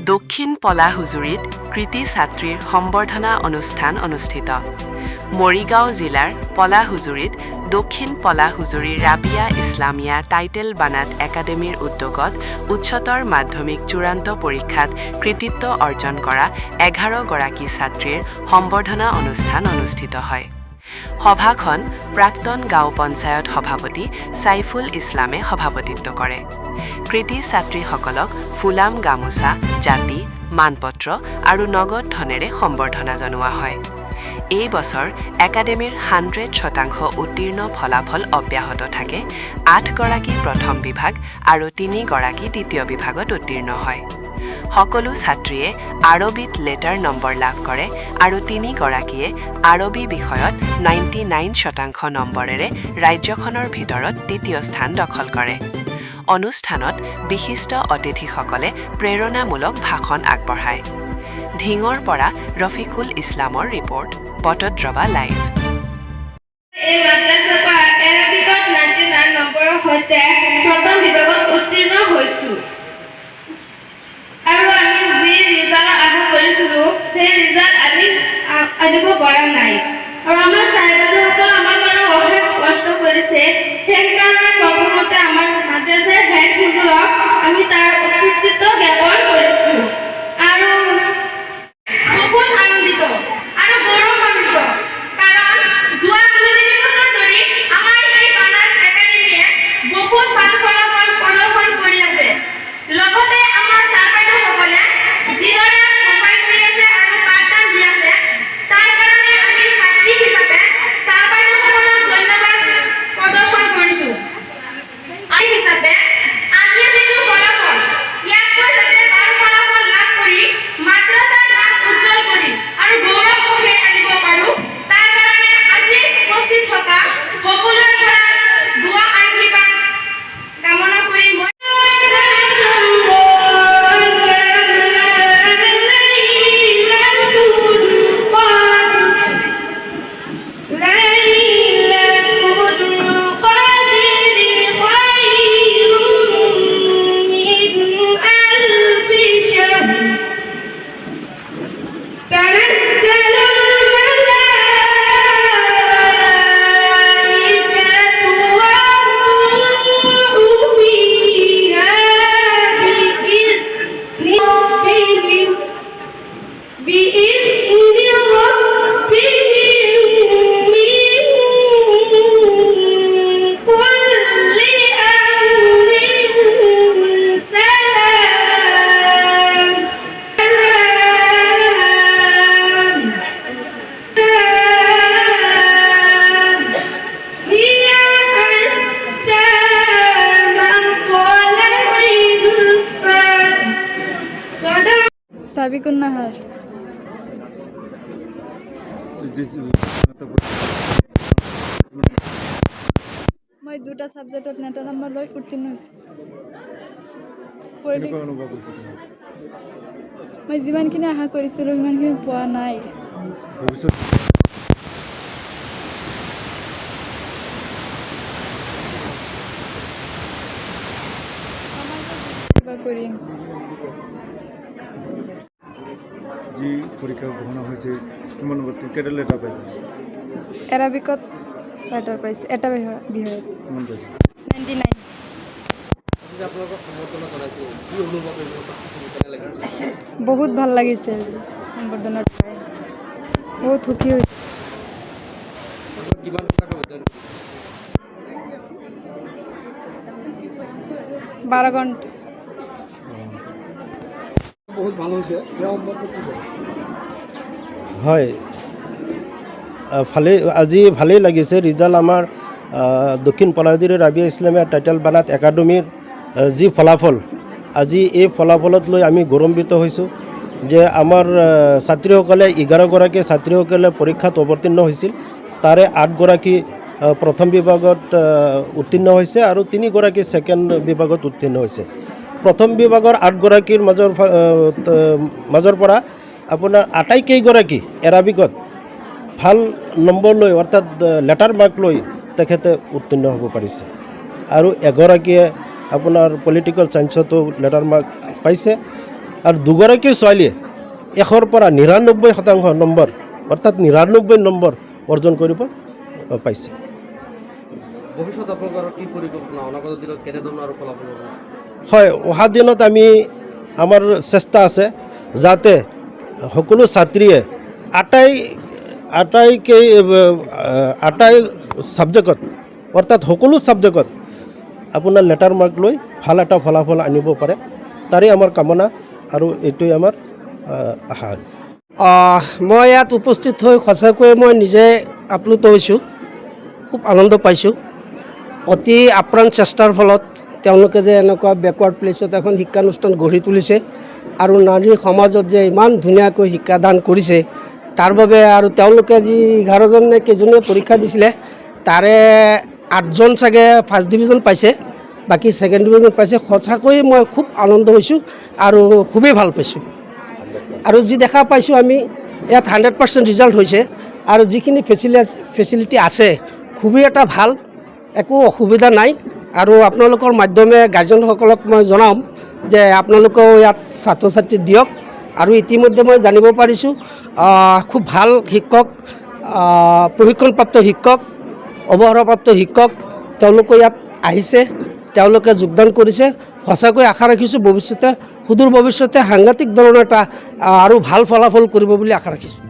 দক্ষিণ পলাহুজুৰিত কৃতি ছাত্ৰীৰ সম্বৰ্ধনা অনুষ্ঠান অনুষ্ঠিত। মৰিগাঁও জিলাৰ পলাহুজুৰিত দক্ষিণ পলাহুজুৰি ৰাবিয়া ইছলামিয়া টাইটেল বানাত একাডেমীৰ উদ্যোগত উচ্চতৰ মাধ্যমিক চূড়ান্ত পৰীক্ষাত কৃতিত্ব অৰ্জন কৰা 11 গৰাকী ছাত্ৰীৰ সম্বৰ্ধনা অনুষ্ঠান অনুষ্ঠিত হয়। সভাখন প্ৰাক্তন গাঁও পঞ্চায়ত সভাপতি সাইফুল ইছলামে সভাপতিত্ব কৰে। কৃতি ছাত্ৰীসকলক ফুলাম গামোচা, জাতি, মানপত্ৰ আৰু নগদ ধনেৰে সম্বৰ্ধনা জনোৱা হয়। এই বছৰ একাডেমীৰ 100% উত্তীৰ্ণ ফলাফল অব্যাহত থাকে। 8 গৰাকী প্ৰথম বিভাগ আৰু 3 গৰাকী দ্বিতীয় বিভাগত উত্তীৰ্ণ হয়। সকলো ছাত্ৰীয়ে আৰবীত লেটাৰ নম্বৰ লাভ কৰে আৰু 3 গৰাকীয়ে আৰবী বিষয়ত 99% নম্বৰেৰে ৰাজ্যখনৰ ভিতৰত দ্বিতীয় স্থান দখল কৰে। অনুষ্ঠানত বিশিষ্ট অতিথিসকলে প্ৰেৰণামূলক ভাষণ আগবঢ়ায়। ধিঙৰ পৰা ৰফিকুল ইছলামৰ ৰিপৰ্ট, বটদ্ৰৱা লাইভ। এই মাদ্ৰাছাৰ পৰা এৰাবিকত 99 নম্বৰৰ সৈতে প্ৰথম বিভাগত উত্তীৰ্ণ হৈছোঁ আৰু আমি যি ৰিজাল্ট আশা কৰিছিলোঁ সেই ৰিজাল্ট আনিব পৰা নাই আৰু আমাৰ ছাৰ-বাইদেউসকলে আমাৰ কাৰণে অশেষ কষ্ট কৰিছে। সেইকাৰণে প্ৰথমতে আমাৰ মাদ্ৰাছাৰ হেড হুজুৰক আমি তাৰ কৃতিত্ব জ্ঞাপন কৰিছোঁ আৰু বহুত আনন্দিত আৰু গৌৰৱান্বিত, কাৰণ যোৱা 2 দিন ধৰি আমাৰ এই বানাত একাডেমীয়ে বহুত ভাল ফলাফল প্ৰদৰ্শন কৰি আছে। লগতে আমাৰ ছাৰ-বাইদেউসকলে যিদৰে সহায় কৰি আছে আৰু পাঠদান দি আছে, তাৰ কাৰণে আমি ছাত্ৰী হিচাপে ছাৰ-বাইদেউসকলক ধন্যবাদ প্ৰদৰ্শন কৰিছোঁ। আই হিচাপে আজি যিটো ফলাফল, ইয়াতকৈ যাতে ভাল ফলাফল লাভ কৰি মাদ্ৰাছাৰ নাম উজ্জ্বল কৰি আৰু গৌৰৱ কঢ়িয়াই আনিব পাৰোঁ, তাৰ কাৰণে আজি উপস্থিত থকা সকলোৰে পৰা দুৱা আশীৰ্বাদ কামনা কৰি মই সাবিকুন নাহাৰ। মই 2টা সাবজেক্টত 9 নম্বৰ লৈ উত্তীৰ্ণ হৈছোঁ। মই যিমানখিনি আশা কৰিছিলোঁ সিমানখিনি পোৱা নাই। কৰিম। যি পৰীক্ষা গ্ৰহণ হৈছে কিমান নম্বৰ কেইটা লেটাৰ পাইছে? এৰাবিকত লেটাৰ পাইছে, এটা বিষয়ত কিমান পাইছে? 99। বহুত ভাল লাগিছে সম্বৰ্ধনা পাই, বহুত সুখী হৈছে। 12 ঘণ্টা। বহুত ভাল হৈছে। হয়, আজি ভালেই লাগিছে। ৰিজাল্ট আমাৰ দক্ষিণ পলাহুজুৰি ৰাবিয়া ইছলামিয়া টাইটেল বানাত একাডেমীৰ যি ফলাফল, আজি এই ফলাফলত লৈ আমি গৌৰৱান্বিত হৈছোঁ যে আমাৰ ছাত্ৰীসকলে 11 গৰাকী ছাত্ৰীসকলে পৰীক্ষাত অৱতীৰ্ণ হৈছিল। তাৰে 8 গৰাকী প্ৰথম বিভাগত উত্তীৰ্ণ হৈছে আৰু 3 গৰাকী ছেকেণ্ড বিভাগত উত্তীৰ্ণ হৈছে। প্ৰথম বিভাগৰ 8 গৰাকীৰ মাজৰ পৰা আপোনাৰ আটাইকেইগৰাকী এৰাবিকত ভাল নম্বৰ লৈ অৰ্থাৎ লেটাৰ মাৰ্ক লৈ তেখেতে উত্তীৰ্ণ হ'ব পাৰিছে আৰু এগৰাকীয়ে আপোনাৰ পলিটিকেল চায়েন্সতো লেটাৰ মাৰ্ক পাইছে আৰু দুগৰাকী ছোৱালীয়ে 100ৰ পৰা 99% নম্বৰ অৰ্থাৎ 99 নম্বৰ অৰ্জন কৰিব পাইছে। ভৱিষ্যত আপোনালোকৰ কি পৰিকল্পনা, অনাগত দিনত কেনেধৰণৰ আৰু ফলাফল হ'ব? হয়, অহা দিনত আমি আমাৰ চেষ্টা আছে যাতে সকলো ছাত্ৰীয়ে আটাই ছাবজেক্টত অৰ্থাৎ সকলো ছাবজেক্টত আপোনাৰ লেটাৰ মাৰ্ক লৈ ভাল এটা ফলাফল আনিব পাৰে, তাৰেই আমাৰ কামনা আৰু এইটোৱে আমাৰ আশা। মই ইয়াত উপস্থিত হৈ সঁচাকৈ মই নিজে আপ্লুত হৈছোঁ, খুব আনন্দ পাইছোঁ। অতি আপ্ৰাণ চেষ্টাৰ ফলত তেওঁলোকে যে এনেকুৱা বেকৱাৰ্ড প্লেচত এখন শিক্ষানুষ্ঠান গঢ়ি তুলিছে আৰু নাৰীৰ সমাজত যে ইমান ধুনীয়াকৈ শিক্ষাদান কৰিছে, তাৰ বাবে আৰু তেওঁলোকে যি 11জন নে কেইজনে পৰীক্ষা দিছিলে তাৰে 8জন চাগে ফাৰ্ষ্ট ডিভিজন পাইছে, বাকী ছেকেণ্ড ডিভিজন পাইছে। সঁচাকৈ মই খুব আনন্দ হৈছোঁ আৰু খুবেই ভাল পাইছোঁ। আৰু যি দেখা পাইছোঁ আমি ইয়াত 100% ৰিজাল্ট হৈছে আৰু যিখিনি ফেচিলিটি আছে খুবেই এটা ভাল, একো অসুবিধা নাই। আৰু আপোনালোকৰ মাধ্যমে গাৰ্জেনসকলক মই জনাম যে আপোনালোকেও ইয়াত ছাত্ৰ ছাত্ৰী দিয়ক। আৰু ইতিমধ্যে মই জানিব পাৰিছোঁ খুব ভাল শিক্ষক, প্ৰশিক্ষণপ্ৰাপ্ত শিক্ষক, অৱসৰপ্ৰাপ্ত শিক্ষক তেওঁলোকে ইয়াত আহিছে, তেওঁলোকে যোগদান কৰিছে। সঁচাকৈ আশা ৰাখিছোঁ ভৱিষ্যতে, সুদূৰ ভৱিষ্যতে সাংঘাতিক ধৰণৰ এটা আৰু ভাল ফলাফল কৰিব বুলি আশা ৰাখিছোঁ।